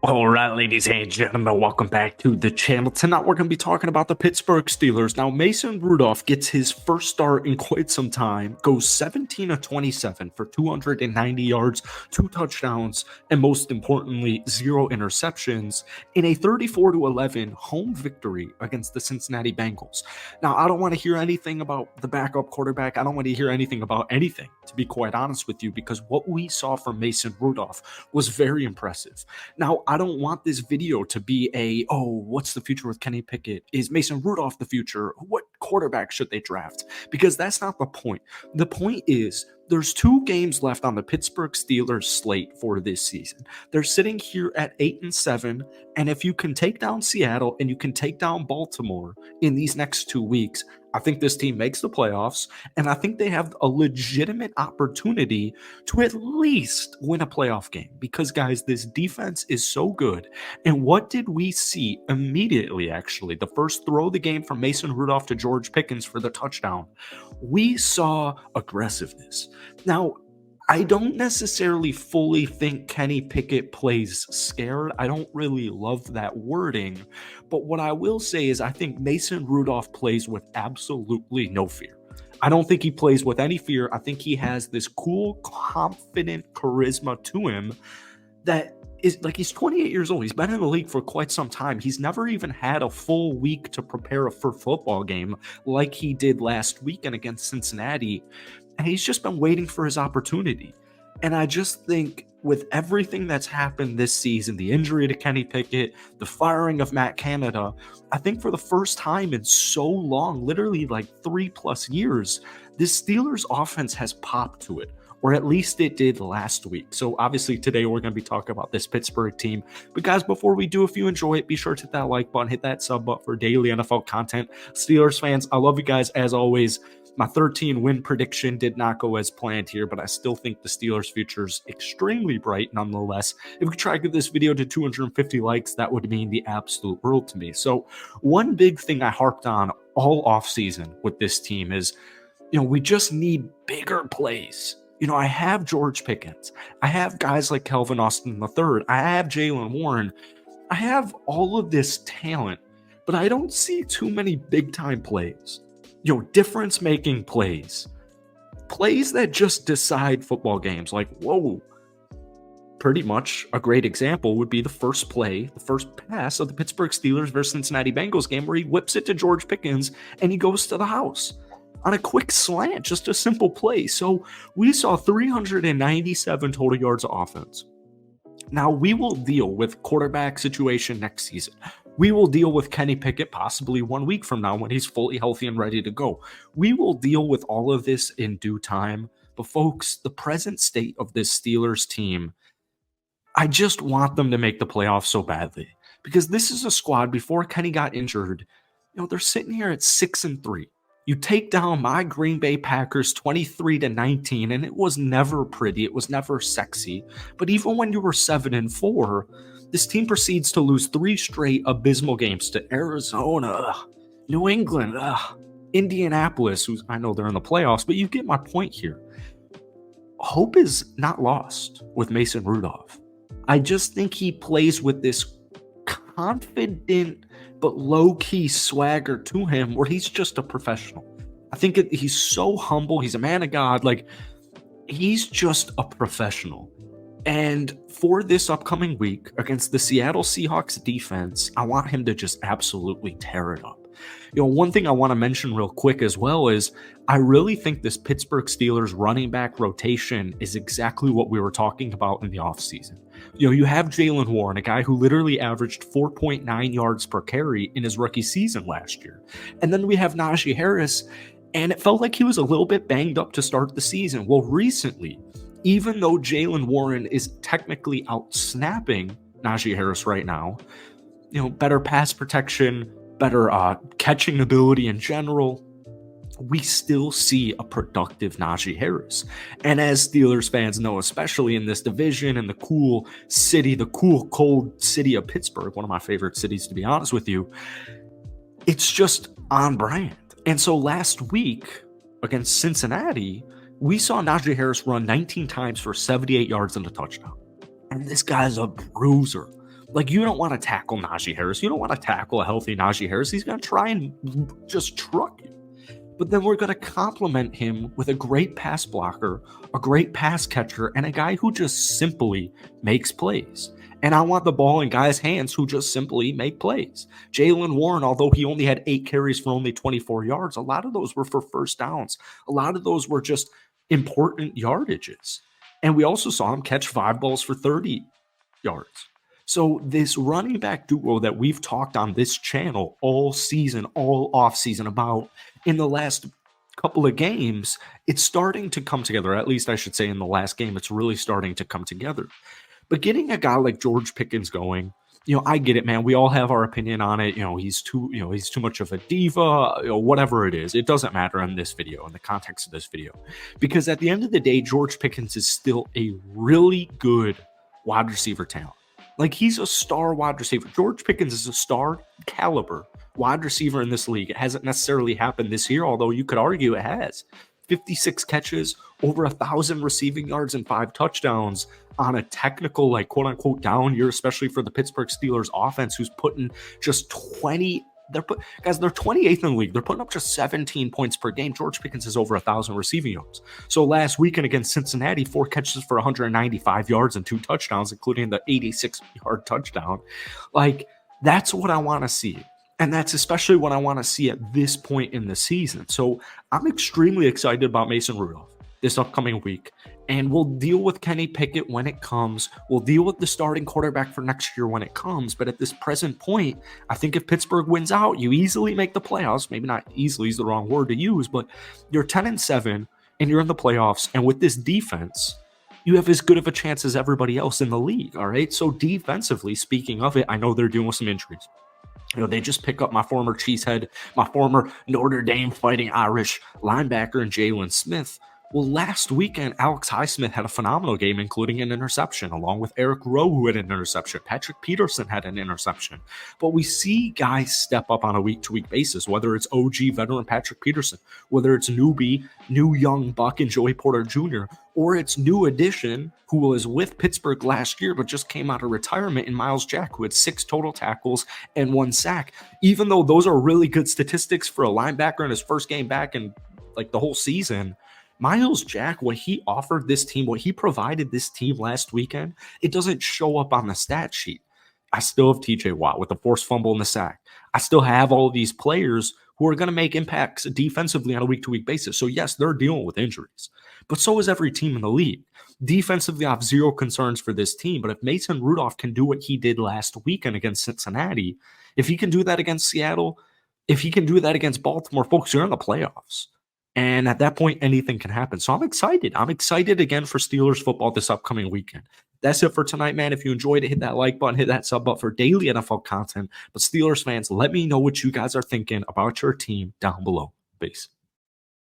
All right, ladies and gentlemen, welcome back to the channel. Tonight, we're going to be talking about the Pittsburgh Steelers. Now, Mason Rudolph gets his first start in quite some time, goes 17 of 27 for 290 yards, 2 touchdowns, and most importantly, 0 interceptions in a 34-11 home victory against the Cincinnati Bengals. Now, I don't want to hear anything about the backup quarterback. I don't want to hear anything about anything, to be quite honest with you, because what we saw from Mason Rudolph was very impressive. Now, I don't want this video to be what's the future with Kenny Pickett? Is Mason Rudolph the future? What quarterback should they draft? Because that's not the point. The point is there's 2 games left on the Pittsburgh Steelers slate for this season. They're sitting here at 8-7, and if you can take down Seattle and you can take down Baltimore in these next 2 weeks, I think this team makes the playoffs, and I think they have a legitimate opportunity to at least win a playoff game because, guys, this defense is so good. And what did we see immediately, actually? The first throw of the game from Mason Rudolph to George Pickens for the touchdown. We saw aggressiveness. Now, I don't necessarily fully think Kenny Pickett plays scared. I don't really love that wording. But what I will say is I think Mason Rudolph plays with absolutely no fear. I don't think he plays with any fear. I think he has this cool, confident charisma to him that is like he's 28 years old. He's been in the league for quite some time. He's never even had a full week to prepare for a football game like he did last weekend against Cincinnati. And he's just been waiting for his opportunity. And I just think with everything that's happened this season, the injury to Kenny Pickett, the firing of Matt Canada, I think for the first time in so long, literally like 3+ years, this Steelers offense has popped to it, or at least it did last week. So obviously today we're going to be talking about this Pittsburgh team. But guys, before we do, if you enjoy it, be sure to hit that like button, hit that sub button for daily NFL content. Steelers fans, I love you guys as always. My 13-win prediction did not go as planned here, but I still think the Steelers' future is extremely bright nonetheless. If we try to get this video to 250 likes, that would mean the absolute world to me. So one big thing I harped on all offseason with this team is, we just need bigger plays. I have George Pickens. I have guys like Calvin Austin III. I have Jaylen Warren. I have all of this talent, but I don't see too many big-time plays. Difference-making plays. Plays that just decide football games. Like, whoa. Pretty much a great example would be the first pass of the Pittsburgh Steelers versus Cincinnati Bengals game where he whips it to George Pickens and he goes to the house on a quick slant, just a simple play. So we saw 397 total yards of offense. Now, we will deal with quarterback situation next season. We will deal with Kenny Pickett possibly 1 week from now when he's fully healthy and ready to go. We will deal with all of this in due time. But folks, the present state of this Steelers team, I just want them to make the playoffs so badly. Because this is a squad, before Kenny got injured, they're sitting here at 6-3. You take down my Green Bay Packers 23-19, and it was never pretty. It was never sexy. But even when you were 7-4, this team proceeds to lose 3 straight abysmal games to Arizona, New England, Indianapolis, who's, I know they're in the playoffs, but you get my point here. Hope is not lost with Mason Rudolph. I just think he plays with this confident but low-key swagger to him where he's just a professional. I think he's so humble. He's a man of God. Like, he's just a professional. And for this upcoming week against the Seattle Seahawks defense, I want him to just absolutely tear it up. One thing I want to mention real quick as well is I really think this Pittsburgh Steelers running back rotation is exactly what we were talking about in the offseason. You have Jaylen Warren, a guy who literally averaged 4.9 yards per carry in his rookie season last year. And then we have Najee Harris, and it felt like he was a little bit banged up to start the season. Well, recently, even though Jaylen Warren is technically out-snapping Najee Harris right now, better pass protection, better catching ability in general, we still see a productive Najee Harris. And as Steelers fans know, especially in this division and the cool, cold city of Pittsburgh, one of my favorite cities, to be honest with you, it's just on brand. And so last week against Cincinnati, we saw Najee Harris run 19 times for 78 yards and a touchdown. And this guy's a bruiser. Like, you don't want to tackle Najee Harris. You don't want to tackle a healthy Najee Harris. He's going to try and just truck you. But then we're going to complement him with a great pass blocker, a great pass catcher, and a guy who just simply makes plays. And I want the ball in guys' hands who just simply make plays. Jaylen Warren, although he only had 8 carries for only 24 yards, a lot of those were for first downs. A lot of those were just important yardages. And we also saw him catch 5 balls for 30 yards. So this running back duo that we've talked on this channel all season, all offseason about in the last couple of games, it's starting to come together. At least I should say in the last game, it's really starting to come together. But getting a guy like George Pickens going, I get it, man. We all have our opinion on it. He's too much of a diva, whatever it is. It doesn't matter in this video, in the context of this video. Because at the end of the day, George Pickens is still a really good wide receiver talent. Like, he's a star wide receiver. George Pickens is a star caliber wide receiver in this league. It hasn't necessarily happened this year, although you could argue it has. 56 catches, over 1,000 receiving yards, and 5 touchdowns on a technical, like, quote-unquote down year, especially for the Pittsburgh Steelers offense, who's putting just 20 they're 28th in the league. They're putting up just 17 points per game. George Pickens has over 1,000 receiving yards. So last weekend against Cincinnati, 4 catches for 195 yards and 2 touchdowns, including the 86-yard touchdown. Like, that's what I want to see. And that's especially what I want to see at this point in the season. So I'm extremely excited about Mason Rudolph this upcoming week. And we'll deal with Kenny Pickett when it comes. We'll deal with the starting quarterback for next year when it comes. But at this present point, I think if Pittsburgh wins out, you easily make the playoffs. Maybe not easily is the wrong word to use, but you're 10-7 and you're in the playoffs. And with this defense, you have as good of a chance as everybody else in the league. All right. So defensively, speaking of it, I know they're dealing with some injuries. They just pick up my former cheesehead, my former Notre Dame Fighting Irish linebacker, and Jalen Smith. Well, last weekend, Alex Highsmith had a phenomenal game, including an interception, along with Eric Rowe, who had an interception. Patrick Peterson had an interception. But we see guys step up on a week-to-week basis, whether it's OG veteran Patrick Peterson, whether it's newbie, new young buck and Joey Porter Jr., or it's new addition who was with Pittsburgh last year but just came out of retirement in Miles Jack, who had 6 total tackles and 1 sack. Even though those are really good statistics for a linebacker in his first game back in like the whole season, Miles Jack, what he offered this team, what he provided this team last weekend, it doesn't show up on the stat sheet. I still have TJ Watt with the forced fumble and the sack. I still have all of these players who are going to make impacts defensively on a week-to-week basis. So yes, they're dealing with injuries, but so is every team in the league. Defensively, I have zero concerns for this team, but if Mason Rudolph can do what he did last weekend against Cincinnati, if he can do that against Seattle, if he can do that against Baltimore, folks, you're in the playoffs. And at that point, anything can happen. So I'm excited. I'm excited again for Steelers football this upcoming weekend. That's it for tonight, man. If you enjoyed it, hit that like button, hit that sub button for daily NFL content. But Steelers fans, let me know what you guys are thinking about your team down below. Peace.